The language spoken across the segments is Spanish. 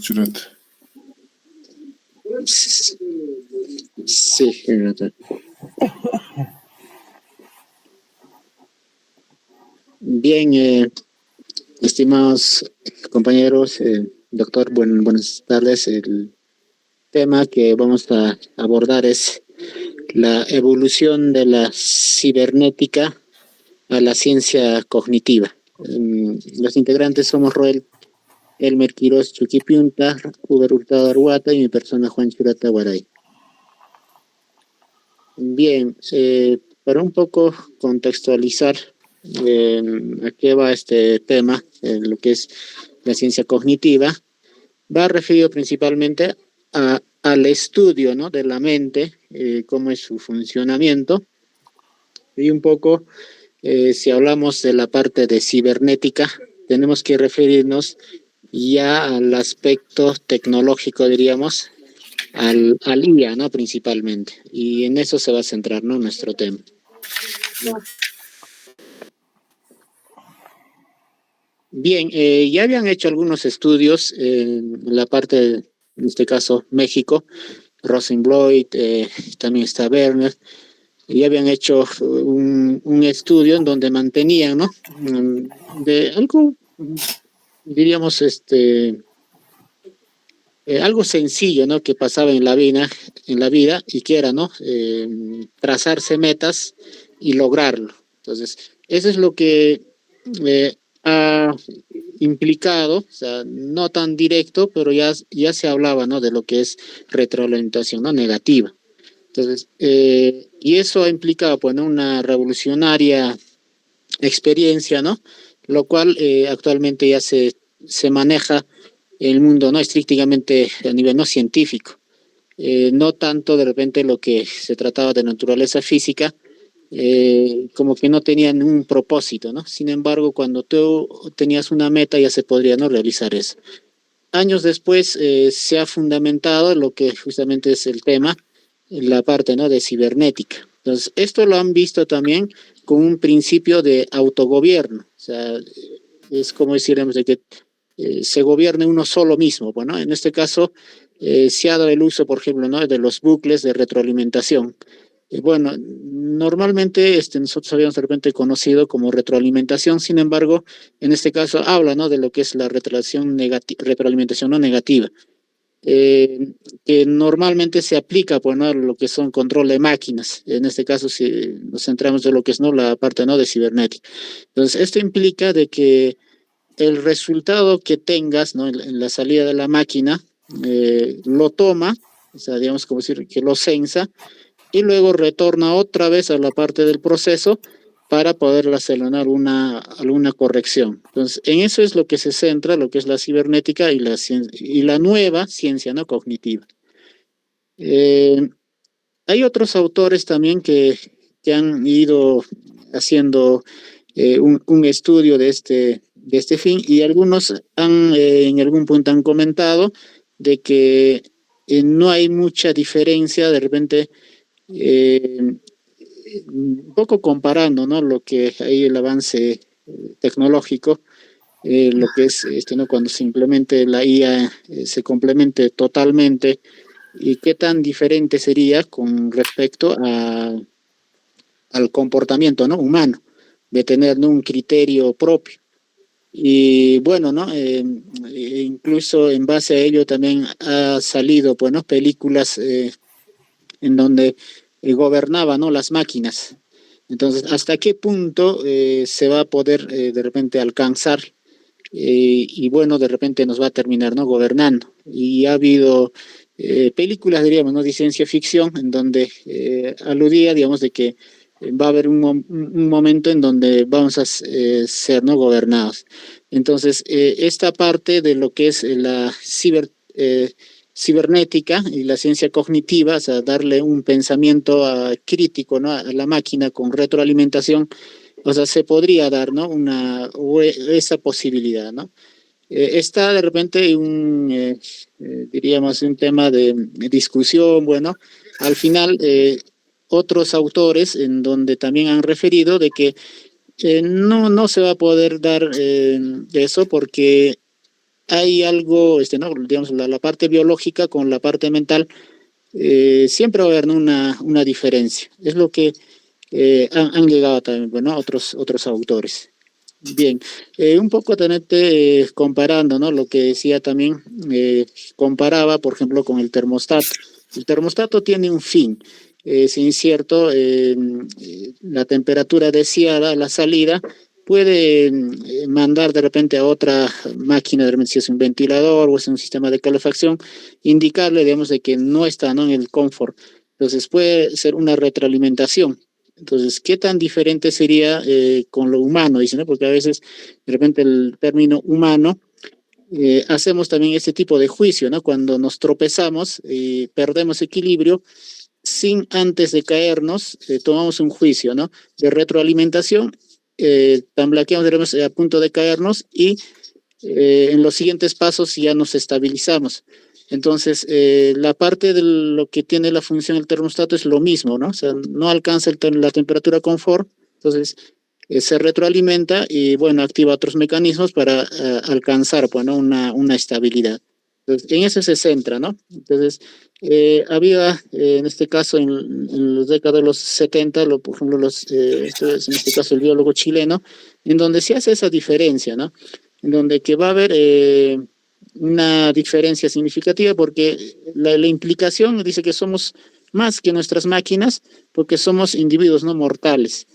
Churata. Sí, Renata. Bien, estimados compañeros, doctor, buenas tardes. El tema que vamos a abordar es la evolución de la cibernética a la ciencia cognitiva. Los integrantes somos Roel Elmer Quiroz Chuquipiunta, Uber Hurtado Arhuata y mi persona Juan Churata Guaray. Bien, para un poco contextualizar a qué va este tema, lo que es la ciencia cognitiva, va referido principalmente al estudio, ¿no?, de la mente, cómo es su funcionamiento, y un poco, si hablamos de la parte de cibernética, tenemos que referirnos ya al aspecto tecnológico, diríamos, al IA, ¿no?, principalmente, y en eso se va a centrar, ¿no?, nuestro tema. Bien, ya habían hecho algunos estudios en la parte, en este caso, México, Rosenbloit, también está Werner, y habían hecho un estudio en donde mantenían, ¿no?, de algo, diríamos, algo sencillo, ¿no?, que pasaba en la vida y que era, ¿no?, trazarse metas y lograrlo. Entonces, eso es lo que ha implicado, o sea, no tan directo, pero ya se hablaba, ¿no?, de lo que es retroalimentación, ¿no?, negativa. Entonces, y eso ha implicado, pues, ¿no?, una revolucionaria experiencia, ¿no?, lo cual actualmente ya se maneja el mundo, no estrictamente a nivel no científico, no tanto de repente lo que se trataba de naturaleza física, como que no tenían un propósito, ¿no? Sin embargo, cuando tú tenías una meta ya se podría, ¿no?, realizar eso. Años después se ha fundamentado lo que justamente es el tema, la parte, ¿no?, de cibernética. Entonces, esto lo han visto también con un principio de autogobierno, o sea, es como deciremos de que se gobierne uno solo mismo. Bueno, en este caso se ha dado el uso, por ejemplo, ¿no?, de los bucles de retroalimentación. Bueno, normalmente nosotros habíamos de repente conocido como retroalimentación, sin embargo, en este caso habla, ¿no?, de lo que es la retroalimentación no negativa, que normalmente se aplica, pues, ¿no?, a lo que son control de máquinas. En este caso, si nos centramos en lo que es, ¿no?, la parte, ¿no?, de cibernética. Entonces, esto implica de que el resultado que tengas, ¿no?, en la salida de la máquina, lo toma, o sea, digamos como decir que lo censa, y luego retorna otra vez a la parte del proceso para poder hacer alguna corrección. Entonces, en eso es lo que se centra, lo que es la cibernética y la nueva ciencia, ¿no?, cognitiva. Hay otros autores también que han ido haciendo un estudio de este fin, y algunos en algún punto han comentado de que no hay mucha diferencia de repente, un poco comparando, ¿no?, lo que hay el avance tecnológico, lo que es ¿no?, cuando simplemente la IA se complemente totalmente, y qué tan diferente sería con respecto al comportamiento, ¿no?, humano, de tener, ¿no?, un criterio propio. Y bueno, ¿no?, incluso en base a ello también ha salido, pues, ¿no?, películas en donde gobernaban, ¿no?, las máquinas. Entonces, ¿hasta qué punto se va a poder de repente alcanzar? Y bueno, de repente nos va a terminar, ¿no?, gobernando. Y ha habido películas, diríamos, ¿no?, de ciencia ficción, en donde aludía, digamos, de que va a haber un momento en donde vamos a ser, ¿no?, gobernados. Entonces, esta parte de lo que es la cibernética y la ciencia cognitiva, o sea, darle un pensamiento crítico, ¿no?, a la máquina con retroalimentación, o sea, se podría dar, ¿no?, esa posibilidad, ¿no? Está de repente diríamos, un tema de discusión. Bueno, al final, otros autores en donde también han referido de que no se va a poder dar eso porque hay algo, ¿no? Digamos, la parte biológica con la parte mental, siempre va a haber, ¿no? Una diferencia. Es lo que han llegado también, bueno, otros autores. Bien, un poco tenerte comparando, ¿no? Lo que decía también, comparaba, por ejemplo, con el termostato. El termostato tiene un fin. Si es cierto, la temperatura deseada a la salida puede mandar de repente a otra máquina, de repente si es un ventilador o es un sistema de calefacción, indicarle, digamos, de que no está, ¿no? En el confort. Entonces puede ser una retroalimentación. Entonces, ¿qué tan diferente sería con lo humano? Dice, ¿no? Porque a veces, de repente, el término humano, hacemos también este tipo de juicio, ¿no? Cuando nos tropezamos y perdemos equilibrio, sin antes de caernos, tomamos un juicio, ¿no? De retroalimentación, tamblaqueamos, digamos, a punto de caernos y en los siguientes pasos ya nos estabilizamos. Entonces, la parte de lo que tiene la función del termostato es lo mismo, ¿no? O sea, no alcanza la temperatura confort, entonces se retroalimenta y, bueno, activa otros mecanismos para alcanzar, pues, ¿no? Una estabilidad. Entonces, en eso se centra, ¿no? Entonces, había, en este caso, en los décadas de los 70, por ejemplo, en este caso el biólogo chileno, en donde se hace esa diferencia, ¿no? En donde que va a haber una diferencia significativa porque la implicación dice que somos más que nuestras máquinas porque somos individuos no mortales.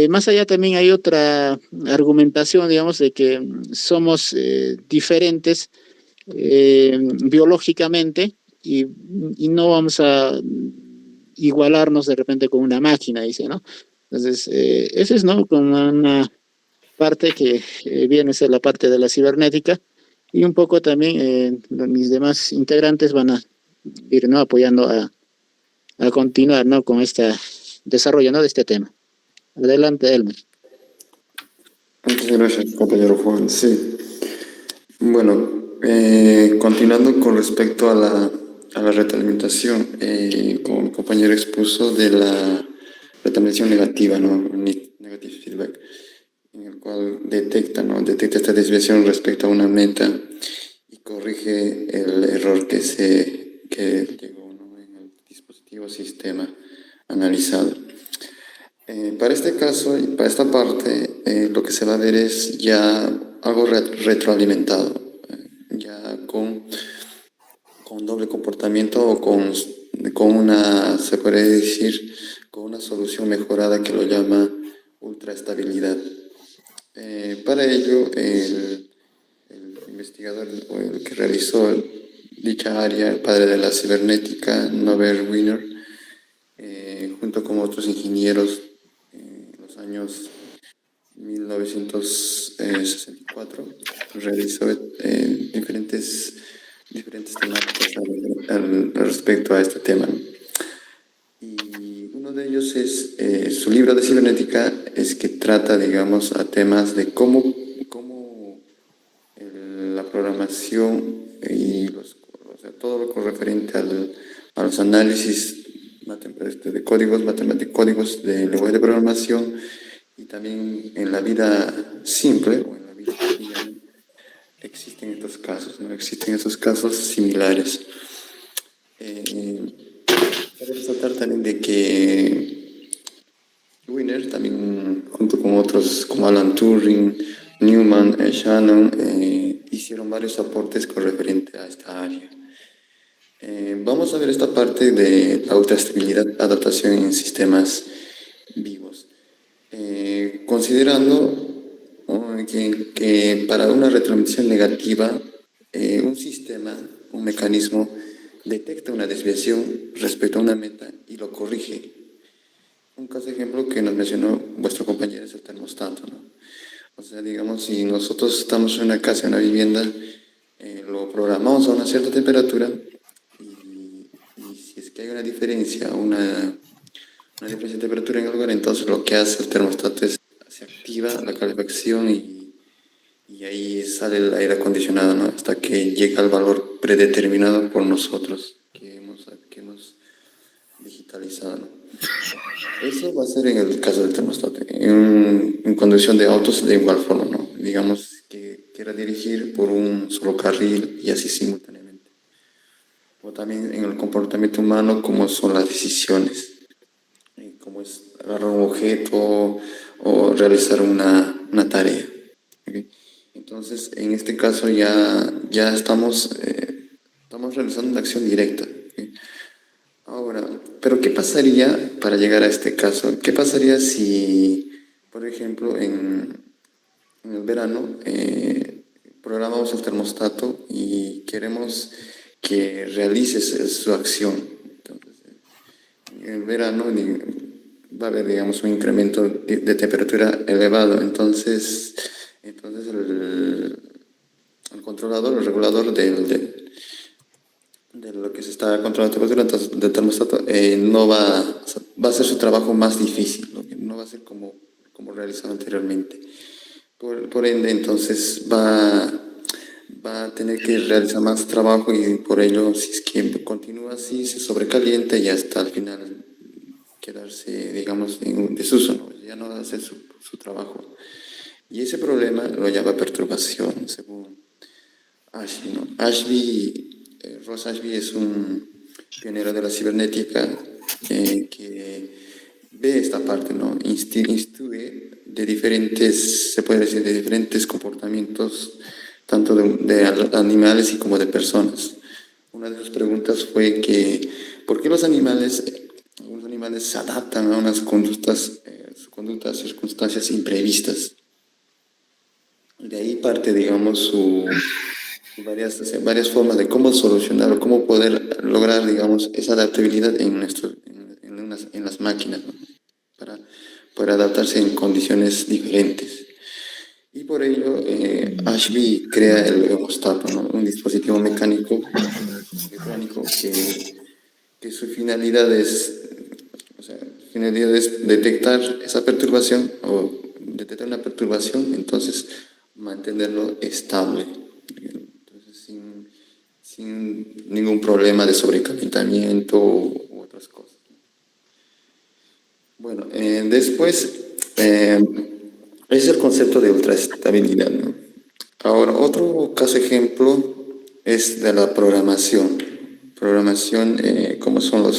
Más allá también hay otra argumentación, digamos, de que somos diferentes biológicamente y no vamos a igualarnos de repente con una máquina, dice, ¿no? Entonces, eso es, ¿no? Como una parte que viene a ser la parte de la cibernética y un poco también mis demás integrantes van a ir, ¿no? Apoyando a continuar, ¿no? Con este desarrollo, ¿no? De este tema. Adelante, Elmer. Muchas gracias, compañero Juan. Sí. Bueno, continuando con respecto a la retroalimentación, como mi compañero expuso de la retroalimentación negativa, ¿no? Negative feedback, en el cual detecta, ¿no? Detecta esta desviación respecto a una meta y corrige el error que llegó, ¿no? En el dispositivo o sistema analizado. Para este caso y para esta parte, lo que se va a ver es ya algo retroalimentado, ya con doble comportamiento o con una, se podría decir, con una solución mejorada que lo llama ultraestabilidad. Para ello, el investigador o el que realizó dicha área, el padre de la cibernética, Norbert Wiener, junto con otros ingenieros en los años 1964, realizó diferentes temáticas al respecto a este tema. Y uno de ellos es su libro de cibernética, es que trata, digamos, a temas de cómo la programación y o sea, todo lo referente a los análisis de códigos matemáticos, códigos de lenguaje de programación y también en la vida simple o en la vida cotidiana existen estos casos, ¿no? Existen estos casos similares. Cabe resaltar también de que Wiener, también junto con otros como Alan Turing, Newman, Shannon, hicieron varios aportes con referente a esta área. Vamos a ver esta parte de la ultraestabilidad, adaptación en sistemas vivos. Considerando que para una retransmisión negativa, un sistema, un mecanismo, detecta una desviación respecto a una meta y lo corrige. Un caso de ejemplo que nos mencionó vuestro compañero es el termostato, ¿no? O sea, digamos, si nosotros estamos en una casa, en una vivienda, lo programamos a una cierta temperatura y si es que hay una diferencia de temperatura en el lugar, entonces lo que hace el termostato es se activa la calefacción y ahí sale el aire acondicionado, ¿no? Hasta que llega al valor predeterminado por nosotros que hemos digitalizado, ¿no? Eso va a ser en el caso del termostato. En conducción de autos de igual forma, ¿no? Digamos que quiera dirigir por un solo carril y así simultáneamente. O también en el comportamiento humano, como son las decisiones, como es agarrar un objeto o realizar una tarea. ¿Okay? Entonces, en este caso ya estamos realizando una acción directa. ¿Okay? Ahora, pero ¿qué pasaría para llegar a este caso? ¿Qué pasaría si, por ejemplo, en el verano programamos el termostato y queremos que realice su acción? Entonces, en el verano va a haber, digamos, un incremento de temperatura elevado. Entonces el controlador, el regulador de lo que se está controlando la temperatura, entonces del termostato, no va, o sea, va a ser su trabajo más difícil, ¿no? No va a ser como realizado anteriormente. Por ende, entonces va a tener que realizar más trabajo y por ello, si es que continúa así, se sobrecalienta y hasta al final quedarse, digamos, en un desuso, ¿no? Ya no va a hacer su trabajo. Y ese problema lo llama perturbación, según Ashby, ¿no? Ross Ashby es un pionero de la cibernética que ve esta parte, ¿no? Instruye de diferentes, se puede decir, de diferentes comportamientos, tanto de animales y como de personas. Una de sus preguntas fue que, ¿por qué algunos animales se adaptan a unas conductas, circunstancias imprevistas? De ahí parte, digamos, varias formas de cómo solucionar o cómo poder lograr, digamos, esa adaptabilidad en las máquinas, ¿no? Para poder adaptarse en condiciones diferentes. Y por ello, Ashby crea el hemostato, ¿no? Un dispositivo mecánico, electrónico, que su finalidad es detectar esa perturbación o detectar una perturbación, entonces mantenerlo estable, entonces, sin ningún problema de sobrecalentamiento u otras cosas. Bueno, después es el concepto de ultraestabilidad, ¿no? Ahora, otro caso ejemplo es de la programación. Programación, como son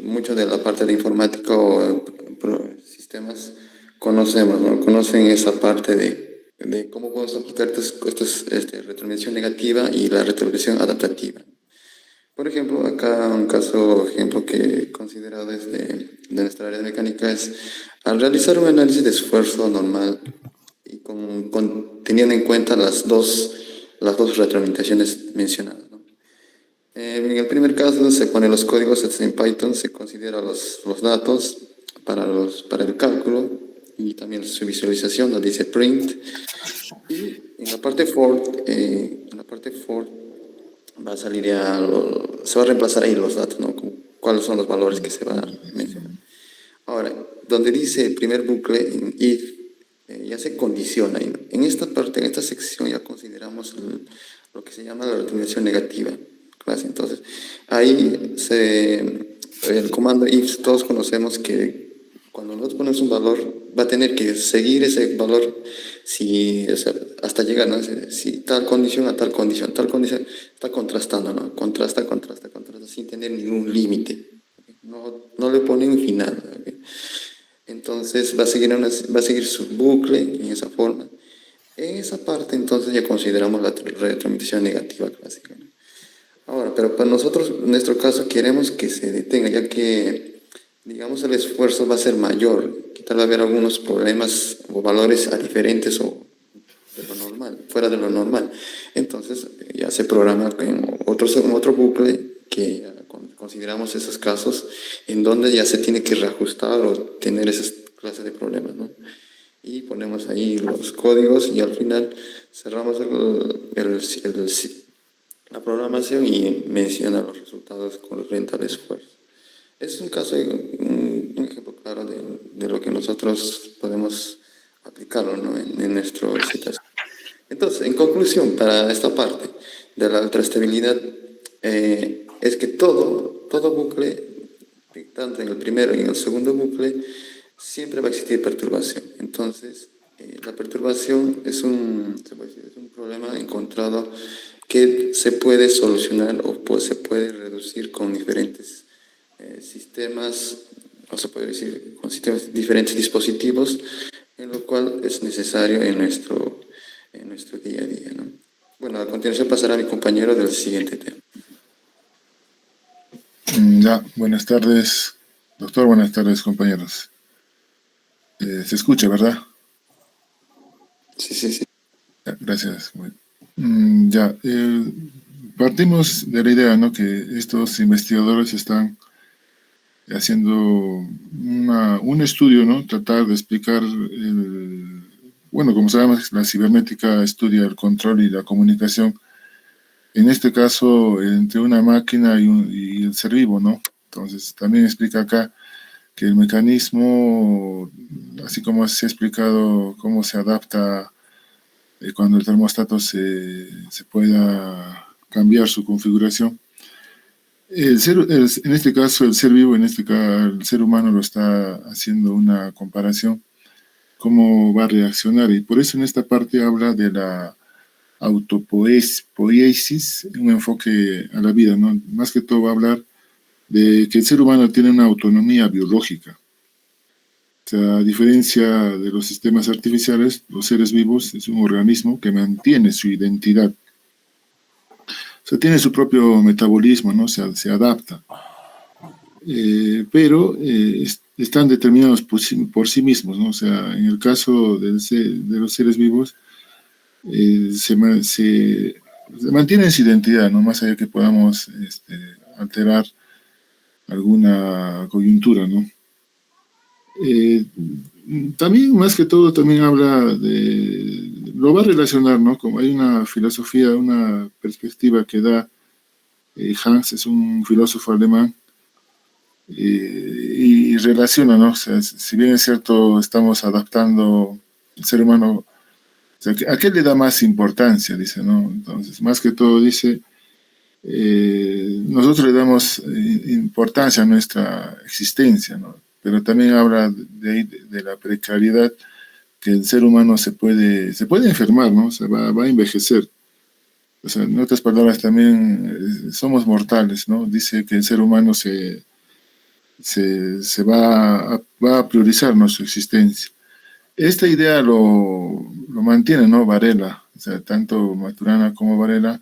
mucho de la parte de informática o sistemas, conocemos, ¿no? Conocen esa parte de cómo podemos aplicar retroalimentación negativa y la retroalimentación adaptativa. Por ejemplo, acá un caso ejemplo que he considerado de nuestra área de mecánica es al realizar un análisis de esfuerzo normal y teniendo en cuenta las dos retroalimentaciones mencionadas, ¿no? En el primer caso se ponen los códigos en Python, se consideran los datos para el cálculo y también su visualización, donde dice print. Y en la parte for va a salir se va a reemplazar ahí los datos, ¿no? Cuáles son los valores que se van a mencionar. Ahora, donde dice el primer bucle, en if, ya se condiciona. En esta parte, en esta sección, ya consideramos lo que se llama la retroalimentación negativa. Entonces, ahí el comando if, todos conocemos que cuando nosotros ponemos un valor, va a tener que seguir ese valor hasta llegar, ¿no? Si tal condición a tal condición, está contrastando, ¿no? Contrasta, sin tener ningún límite. No le pone un final, ¿okay? Entonces va a seguir su bucle en esa forma. En esa parte, entonces, ya consideramos la retroalimentación negativa clásica, ¿no? Ahora, pero para nosotros, en nuestro caso, queremos que se detenga, ya que, digamos, el esfuerzo va a ser mayor. Tal va a haber algunos problemas o valores diferentes o de lo normal, fuera de lo normal. Entonces, ya se programa en otro bucle que consideramos esos casos en donde ya se tiene que reajustar o tener esas clases de problemas, ¿no? Y ponemos ahí los códigos y al final cerramos la programación y menciona los resultados con referente al esfuerzo. Es un caso, un ejemplo claro de lo que nosotros podemos aplicarlo, ¿no? en nuestro situación. Entonces, en conclusión, para esta parte de la ultraestabilidad, es que todo bucle, tanto en el primero y en el segundo bucle, siempre va a existir perturbación. Entonces, La perturbación es se puede decir, es un problema encontrado que se puede solucionar o pues, se puede reducir con diferentes sistemas, o se puede decir con sistemas, diferentes dispositivos, en lo cual es necesario en nuestro día a día, ¿no? Bueno, a continuación pasará a mi compañero del siguiente tema. Ya, buenas tardes, doctor, buenas tardes, compañeros. Se escucha, ¿verdad? Sí, sí, sí. Ya, gracias. Ya, partimos de la idea, ¿no? Que estos investigadores están haciendo un estudio, ¿no? Tratar de explicar bueno, como sabemos, la cibernética estudia el control y la comunicación, en este caso, entre una máquina y el ser vivo, ¿no? Entonces, también explica acá que el mecanismo, así como se ha explicado cómo se adapta cuando el termostato se pueda cambiar su configuración. En este caso, el ser vivo, en este caso, el ser humano lo está haciendo una comparación, cómo va a reaccionar. Y por eso en esta parte habla de la autopoiesis, un enfoque a la vida, ¿no? Más que todo va a hablar de que el ser humano tiene una autonomía biológica. O sea, a diferencia de los sistemas artificiales, los seres vivos es un organismo que mantiene su identidad. O sea, tiene su propio metabolismo, ¿no? Se adapta. Pero están determinados por sí mismos, ¿no? O sea, en el caso de los seres vivos, se mantienen su identidad, ¿no? Más allá que podamos alterar alguna coyuntura, ¿no? También, más que todo, también habla lo va a relacionar, ¿no? Como hay una filosofía, una perspectiva que da Hans, es un filósofo alemán, y relaciona, ¿no? O sea, si bien es cierto, estamos adaptando el ser humano, o sea, ¿a qué le da más importancia? Dice, ¿no? Entonces, más que todo, dice, nosotros le damos importancia a nuestra existencia, ¿no? Pero también habla de la precariedad que el ser humano se puede enfermar, ¿no? O sea, va a envejecer. O sea, en otras palabras, también somos mortales, ¿no? Dice que el ser humano se va a priorizar, ¿no? Su existencia. Esta idea lo mantiene, ¿no? Varela, o sea, tanto Maturana como Varela,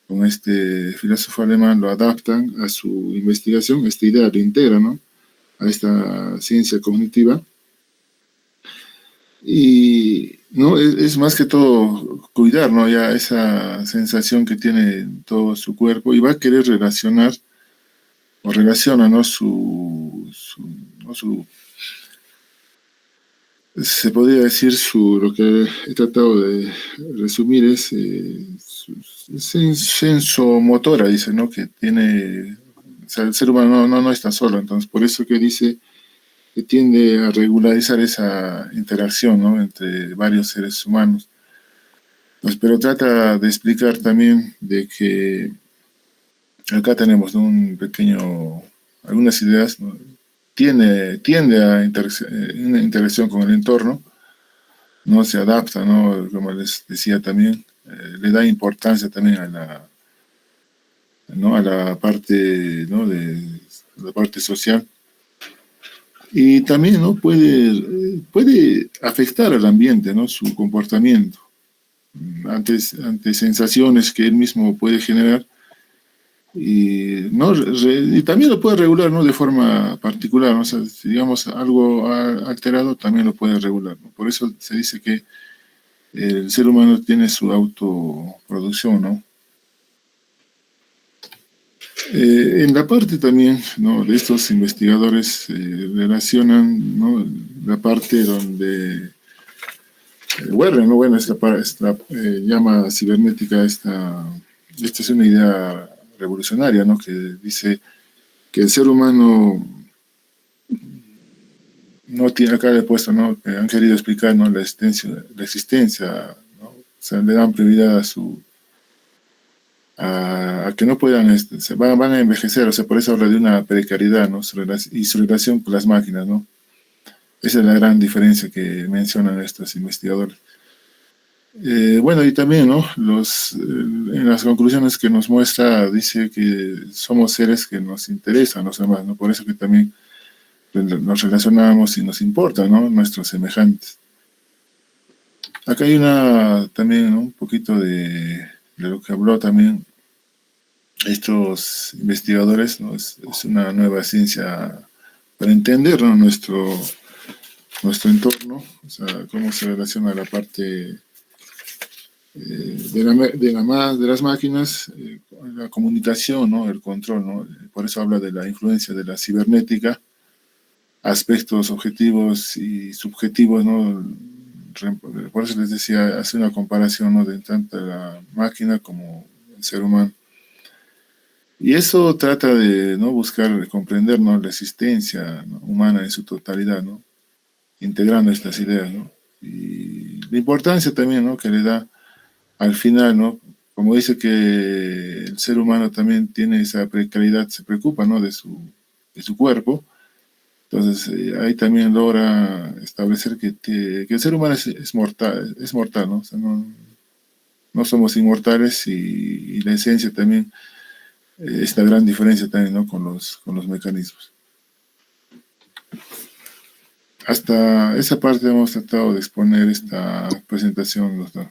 con este filósofo alemán, lo adaptan a su investigación, esta idea lo integra, ¿no? A esta ciencia cognitiva. Y no es más que todo cuidar, ¿no? Ya esa sensación que tiene todo su cuerpo y va a querer relacionar o relaciona, ¿no? ¿No? Se podría decir lo que he tratado de resumir es su sensomotora, dice, ¿no? Que tiene, o sea, el ser humano no está solo, entonces por eso que dice que tiende a regularizar esa interacción, ¿no? Entre varios seres humanos. Pues, pero trata de explicar también de que acá tenemos, ¿no? Algunas ideas, ¿no? Tiende a una interacción con el entorno, no se adapta, ¿no? Como les decía también, le da importancia también ¿no? A la parte, ¿no? De la parte social. Y también, ¿no? Puede afectar al ambiente, ¿no? Su comportamiento ante sensaciones que él mismo puede generar y, ¿no? Y también lo puede regular, ¿no? De forma particular, ¿no? O sea, si digamos algo alterado también lo puede regular, ¿no? Por eso se dice que el ser humano tiene su autoproducción, ¿no? En la parte también, ¿no? De estos investigadores relacionan, ¿no? La parte donde Werner, ¿no? Bueno, esta llama cibernética, esta es una idea revolucionaria, ¿no? Que dice que el ser humano no tiene, acá le he puesto, ¿no? Que han querido explicar, ¿no? La existencia, ¿no? O sea, le dan prioridad a que no puedan, van a envejecer, o sea, por eso habla de una precariedad, ¿no? Y su relación con las máquinas, ¿no? Esa es la gran diferencia que mencionan estos investigadores. Bueno, y también, ¿no? En las conclusiones que nos muestra, dice que somos seres que nos interesan los demás, ¿no? Por eso que también nos relacionamos y nos importa, ¿no? Nuestros semejantes. Acá hay también, ¿no? Un poquito de lo que habló también estos investigadores, ¿no? Es una nueva ciencia para entender, ¿no? Nuestro entorno, o sea, cómo se relaciona la parte de las máquinas, la comunicación, ¿no? El control, ¿no? Por eso habla de la influencia de la cibernética, aspectos objetivos y subjetivos, ¿no? Por eso les decía, hace una comparación, ¿no? De tanto la máquina como el ser humano. Y eso trata de, ¿no? Buscar comprender, ¿no? La existencia, ¿no? Humana en su totalidad, ¿no? Integrando estas ideas, ¿no? Y la importancia también, ¿no? Que le da al final, ¿no? Como dice que el ser humano también tiene esa precariedad, se preocupa, ¿no? De su cuerpo. Entonces, ahí también logra establecer que el ser humano es mortal, ¿no? O sea, no somos inmortales y la esencia también es la gran diferencia también, ¿no? Con los mecanismos. Hasta esa parte hemos tratado de exponer esta presentación, doctor.